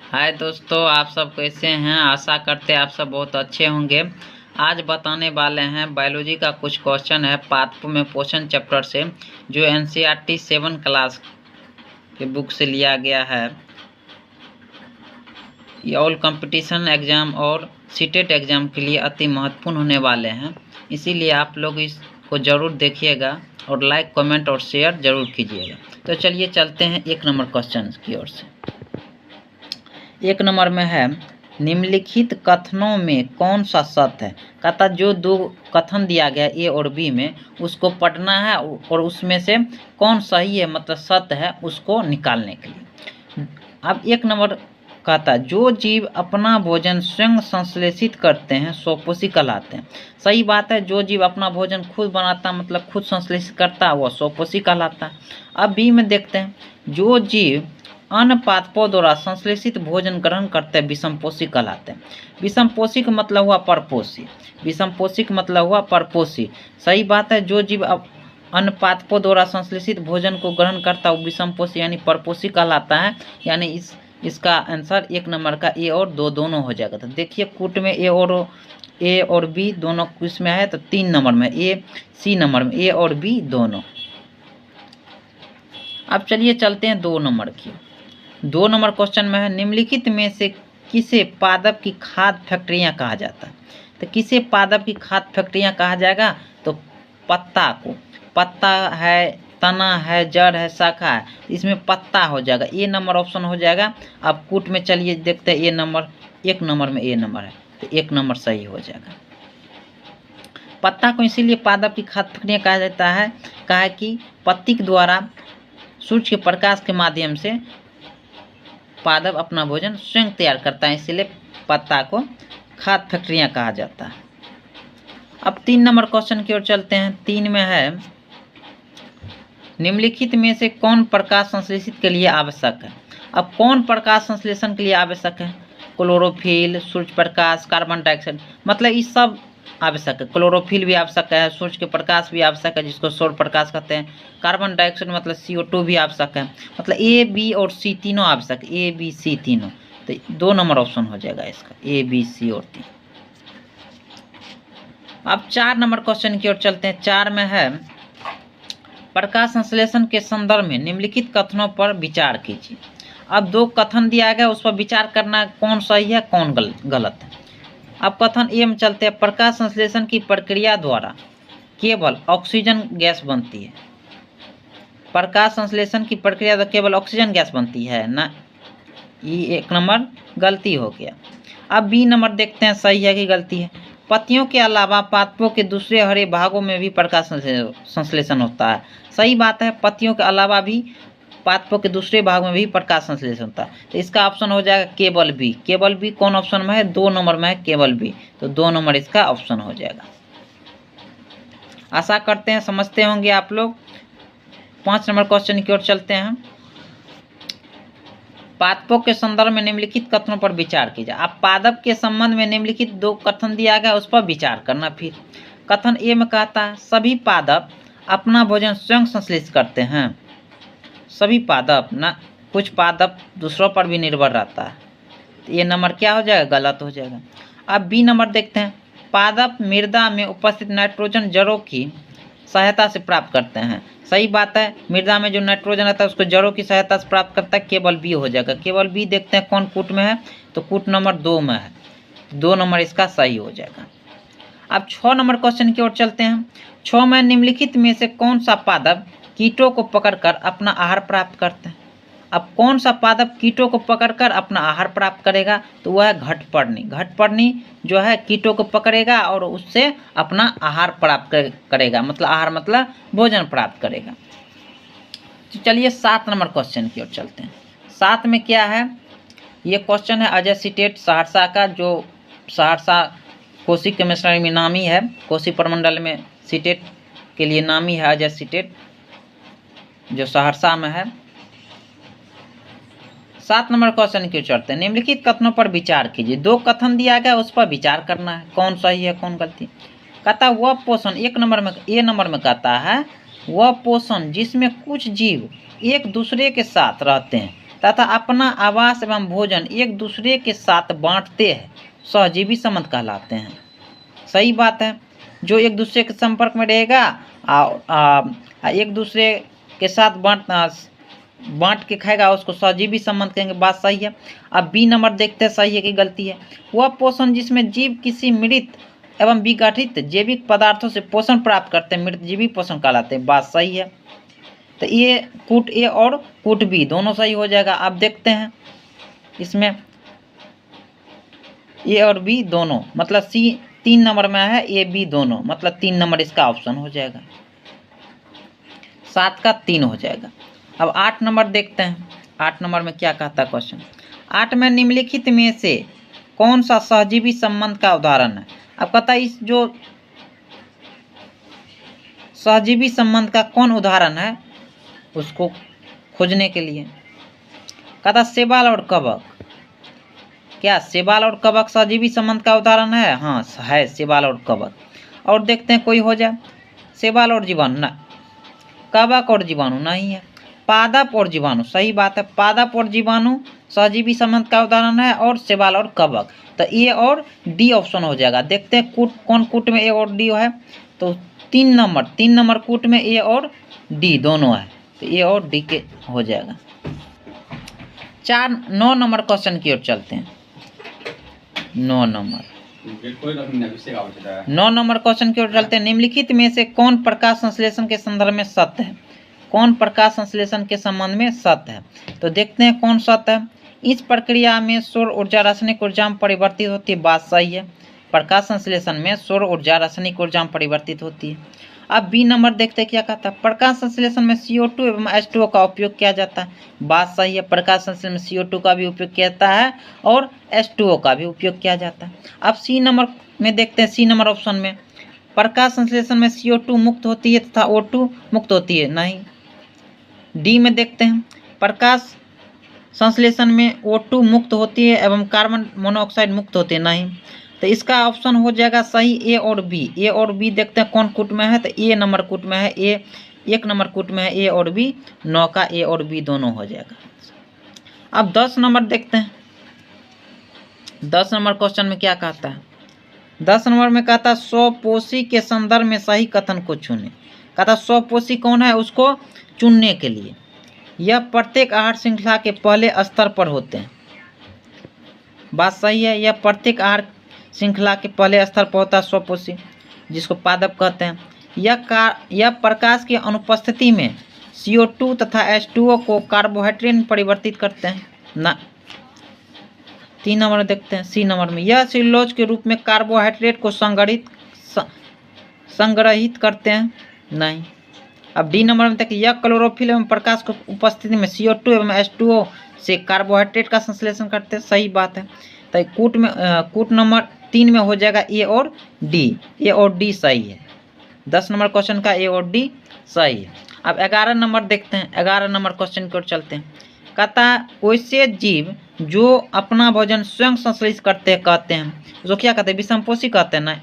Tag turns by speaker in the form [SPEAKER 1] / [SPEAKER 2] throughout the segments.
[SPEAKER 1] हाय दोस्तों, आप सब कैसे हैं। आशा करते हैं आप सब बहुत अच्छे होंगे। आज बताने वाले हैं बायोलॉजी का कुछ क्वेश्चन है पार्ट 2 में पोषण चैप्टर से, जो एनसीईआरटी 7 क्लास के बुक से लिया गया है। ये ऑल कंपटीशन एग्ज़ाम और सीटेट एग्ज़ाम के लिए अति महत्वपूर्ण होने वाले हैं, इसीलिए आप लोग इसको ज़रूर देखिएगा और लाइक कमेंट और शेयर ज़रूर कीजिएगा। तो चलिए चलते हैं 1 नंबर क्वेश्चन की ओर से। 1 नंबर में है, निम्नलिखित कथनों में कौन सा सत्य है। कहता जो 2 कथन दिया गया ए और बी में, उसको पढ़ना है और उसमें से कौन सही है मतलब सत्य है उसको निकालने के लिए। अब 1 नंबर कहता है जो जीव अपना भोजन स्वयं संश्लेषित करते हैं स्वपोषी कहलाते हैं। सही बात है, जो जीव अपना भोजन खुद बनाता मतलब खुद संश्लेषित करता है वह स्वपोषी कहलाता है। अब बी में देखते हैं, जो जीव अन्य पादपों द्वारा संश्लेषित भोजन ग्रहण करते हैं विषमपोषी कहलाते हैं। विषमपोषी का मतलब हुआ परपोषी, विषमपोषी का मतलब हुआ परपोषी। सही बात है, जो जीव अन्य पादपों द्वारा संश्लेषित भोजन को ग्रहण करता है वो विषमपोषी यानी परपोषी कहलाता है। यानी इसका आंसर 1 नंबर का ए और 2 दोनों हो जाएगा। तो देखिए कूट में ए और बी दोनों किस में है, तो 3 नंबर में ए, सी नंबर में ए और बी दोनों। अब चलिए चलते हैं 2 नंबर की। 2 नंबर क्वेश्चन में है, निम्नलिखित में से किसे पादप की खाद्य फैक्ट्रियां कहा जाता है। तो किसे पादप की खाद्य फैक्ट्रियां कहा जाएगा, तो पत्ता को। पत्ता है, तना है, जड़ है, शाखा है, इसमें पत्ता हो जाएगा। ए नंबर ऑप्शन हो जाएगा। अब कूट में चलिए देखते हैं 1 नंबर में ए नंबर है, तो 1 नंबर सही हो जाएगा। पत्ता को इसीलिए पादप की खाद्य फैक्ट्रियां कहा जाता है, कहा कि पत्ती के द्वारा सूर्य के प्रकाश के माध्यम से पादप अपना भोजन स्वयं तैयार करता है, इसलिए पत्ता को खाद्य फैक्ट्रियां कहा जाता है। अब 3 नंबर क्वेश्चन की ओर चलते हैं। 3 में है, निम्नलिखित में से कौन प्रकाश संश्लेषित के लिए आवश्यक है। अब कौन प्रकाश संश्लेषण के लिए आवश्यक है, chlorophyll, Surya Prakash, carbon dioxide, मतलब ये सब आवश्यक है। क्लोरोफिल भी आवश्यक है, सूर्य के प्रकाश भी आवश्यक है जिसको सौर प्रकाश कहते हैं, कार्बन डाइऑक्साइड मतलब CO2 भी आवश्यक है। मतलब ए बी और सी तीनों आवश्यक, ए बी सी तीनों। तो 2 नंबर ऑप्शन हो जाएगा इसका, ए बी सी और 3। अब 4 नंबर क्वेश्चन की ओर चलते हैं। 4 में है, प्रकाश संश्लेषण के संदर्भ में निम्नलिखित कथनों पर विचार कीजिए। अब 2 कथन दिया गया, उस पर विचार करना कौन सही है कौन गलत है। अब कथन ए में चलते हैं, प्रकाश संश्लेषण की प्रक्रिया द्वारा केवल ऑक्सीजन गैस बनती है। प्रकाश संश्लेषण की प्रक्रिया द्वारा केवल ऑक्सीजन गैस बनती है ना, ये 1 नंबर गलती हो गया। अब बी नंबर देखते हैं सही है कि गलती है। पत्तियों के अलावा पादपों के दूसरे हरे भागों में भी प्रकाश संश्लेषण होता है। सही बात है, पत्तियों के अलावा भी पादपों के दूसरे भाग में भी प्रकाश संश्लेषण होता है। तो इसका ऑप्शन हो जाएगा केवल बी। केवल बी कौन ऑप्शन में है, 2 नंबर में है केवल बी, तो 2 नंबर इसका ऑप्शन हो जाएगा। आशा करते हैं समझते होंगे आप लोग। 5 नंबर क्वेश्चन की ओर चलते हैं। पादपों के संदर्भ में निम्नलिखित कथनों पर विचार कीजिए। आप पादप के संबंध में निम्नलिखित 2 कथन दिया गया उस पर विचार करना। फिर कथन ए में कहता है, सभी पादप अपना भोजन स्वयं संश्लेषित करते हैं। सभी पादप ना, कुछ पादप दूसरों पर भी निर्भर रहता है, तो ये नंबर क्या हो जाएगा, गलत हो जाएगा। अब बी नंबर देखते हैं, पादप मृदा में उपस्थित नाइट्रोजन जड़ों की सहायता से प्राप्त करते हैं। सही बात है, मृदा में जो नाइट्रोजन रहता है उसको जड़ों की सहायता से प्राप्त करता है, केवल बी हो जाएगा। केवल बी देखते हैं कौन कूट में है, तो कूट नंबर 2 में है, 2 नंबर इसका सही हो जाएगा। अब 6 नंबर क्वेश्चन की ओर चलते हैं। 6 में निम्नलिखित में से कौन सा पादप कीटों को पकड़कर अपना आहार प्राप्त करते हैं। अब कौन सा पादप कीटों को पकड़कर अपना आहार प्राप्त करेगा, तो वह है घटपर्णी। घटपर्णी जो है कीटों को पकड़ेगा और उससे अपना आहार प्राप्त करेगा, मतलब आहार मतलब भोजन प्राप्त करेगा। तो चलिए 7 नंबर क्वेश्चन की ओर चलते हैं। 7 में क्या है, ये क्वेश्चन है अजय सीटेट सहरसा का, जो सहरसा कोसी केमिस्ट्री में नामी है, कोसी प्रमंडल में सीटेट के लिए नामी है अजय सीटेट, जो सहरसा में है। 7 नंबर क्वेश्चन की चलते हैं। निम्नलिखित कथनों पर विचार कीजिए। 2 कथन दिया गया उस पर विचार करना है, कौन सही है कौन गलती। कहता वह पोषण, 1 नंबर में ए नंबर में कहता है, वह पोषण जिसमें कुछ जीव एक दूसरे के साथ रहते हैं तथा अपना आवास एवं भोजन एक दूसरे के साथ बांटते हैं, सहजीवी संबंध कहलाते हैं। सही बात है, जो एक दूसरे के संपर्क में रहेगा एक दूसरे के साथ बांट के खाएगा उसको सहजीवी संबंध कहेंगे। बात सही है। अब बी नंबर देखते हैं सही है कि गलती है। वह पोषण जिसमें जीव किसी मृत एवं विघटित जैविक पदार्थों से पोषण प्राप्त करते हैं मृतजीवी पोषण कहलाते हैं। बात सही है। तो ये कूट ए और कूट बी दोनों सही हो जाएगा। आप देखते हैं इसमें ए और बी दोनों, मतलब सी 3 नंबर में है, ए बी दोनों, मतलब 3 नंबर इसका ऑप्शन हो जाएगा। 7 का 3 हो जाएगा। अब 8 नंबर देखते हैं। 8 नंबर में क्या कहता है क्वेश्चन। 8 में निम्नलिखित में से कौन सा सहजीवी संबंध का उदाहरण है। अब कहता है इस जो सहजीवी संबंध का कौन उदाहरण है उसको खोजने के लिए कहता शैवाल और कवक। क्या शैवाल और कवक सहजीवी संबंध का उदाहरण है। हाँ है, शैवाल और कवक। और देखते हैं कोई हो जाए। शैवाल और जीवाणु ना, कवक और जीवाणु नहीं है। पादप और जीवाणु, सही बात है, पादप और जीवाणु सहजीवी संबंध का उदाहरण है, और शैवाल और कवक। तो ए और डी ऑप्शन हो जाएगा। देखते हैं कूट कौन कूट में ए और डी है। तो 3 नंबर कूट में ए और डी दोनों है, तो ए और डी के हो जाएगा। 9 नंबर क्वेश्चन की ओर चलते हैं। 9 नंबर क्वेश्चन की ओर चलते हैं। निम्नलिखित में से कौन प्रकाश संश्लेषण के संदर्भ में सत्य है। कौन प्रकाश संश्लेषण के संबंध में सत्य है। तो देखते हैं कौन सत्य है। इस प्रक्रिया में सौर ऊर्जा रासायनिक ऊर्जा में परिवर्तित होती है। बात सही है, प्रकाश संश्लेषण में सौर ऊर्जा रासायनिक ऊर्जा में परिवर्तित होती है। अब बी नंबर देखते हैं क्या कहता है। प्रकाश संश्लेषण में CO2 एवं H2O का उपयोग किया जाता है। बात सही है, प्रकाश संश्लेषण में CO2 का भी उपयोग किया जाता है और H2O का भी उपयोग किया जाता है। अब सी नंबर में देखते हैं। सी नंबर ऑप्शन में प्रकाश संश्लेषण में CO2 मुक्त होती है तथा O2 मुक्त होती है, नहीं। डी में देखते हैं। प्रकाश संश्लेषण में O2 मुक्त होती है एवं कार्बन मोनोऑक्साइड मुक्त होती है, नहीं। तो इसका ऑप्शन हो जाएगा सही ए और बी। ए और बी देखते हैं कौन कूट में है। तो ए नंबर कूट में है, ए 1 नंबर कूट में है, ए और बी। 9 का ए और बी दोनों हो जाएगा। अब 10 नंबर देखते हैं। 10 नंबर क्वेश्चन में क्या कहता है। 10 नंबर में कहता है स्वपोषी के संदर्भ में सही कथन को चुने। कहता स्वपोषी कौन है उसको चुनने के लिए। यह प्रत्येक आहार श्रृंखला के पहले स्तर पर होते हैं। बात सही है, यह प्रत्येक आहार श्रृंखला के पहले स्तर पर होता है स्वपोषी, जिसको पादप कहते हैं। यह प्रकाश की अनुपस्थिति में CO2 तथा H2O को कार्बोहाइड्रेट में परिवर्तित करते हैं ना। 3 नंबर देखते हैं। सी नंबर में यह सेलुलोज के रूप में कार्बोहाइड्रेट को संग्रहित करते हैं, नहीं। अब डी नंबर में देखिए यह क्लोरोफिल एवं प्रकाश की उपस्थिति में CO2 एवं H2O से कार्बोहाइड्रेट का संश्लेषण करते हैं। सही बात है। तो कूट नंबर 3 में हो जाएगा ए और डी। ए और डी सही है। 10 नंबर क्वेश्चन का ए और डी सही है। अब 11 नंबर देखते हैं। 11 नंबर क्वेश्चन की ओर चलते हैं। कहता वैसे जीव जो अपना भोजन स्वयं संश्लेषित करते हैं कहते हैं जो क्या कहते हैं, विषमपोषी कहते हैं ना,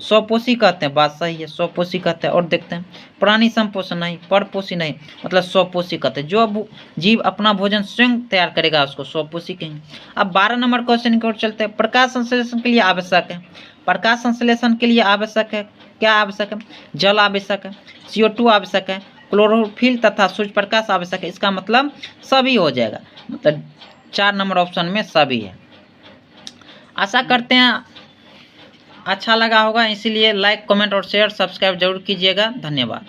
[SPEAKER 1] स्वपोषी कहते हैं। बात सही है, स्वपोषी कहते हैं। और देखते हैं प्राणी संपोषी नहीं, परपोषी नहीं, मतलब स्वपोषी कहते हैं। जो जीव अपना भोजन स्वयं तैयार करेगा उसको स्वपोषी कहेंगे। अब 12 नंबर क्वेश्चन की ओर चलते हैं। प्रकाश संश्लेषण के लिए आवश्यक है। प्रकाश संश्लेषण के लिए आवश्यक है, क्या आवश्यक है, जल आवश्यक है, CO2 आवश्यक है, क्लोरोफिल तथा सूर्य प्रकाश आवश्यक है। इसका मतलब सभी हो जाएगा, मतलब 4 नंबर ऑप्शन में सभी है। आशा करते हैं अच्छा लगा होगा, इसीलिए लाइक कमेंट और शेयर सब्सक्राइब जरूर कीजिएगा। धन्यवाद।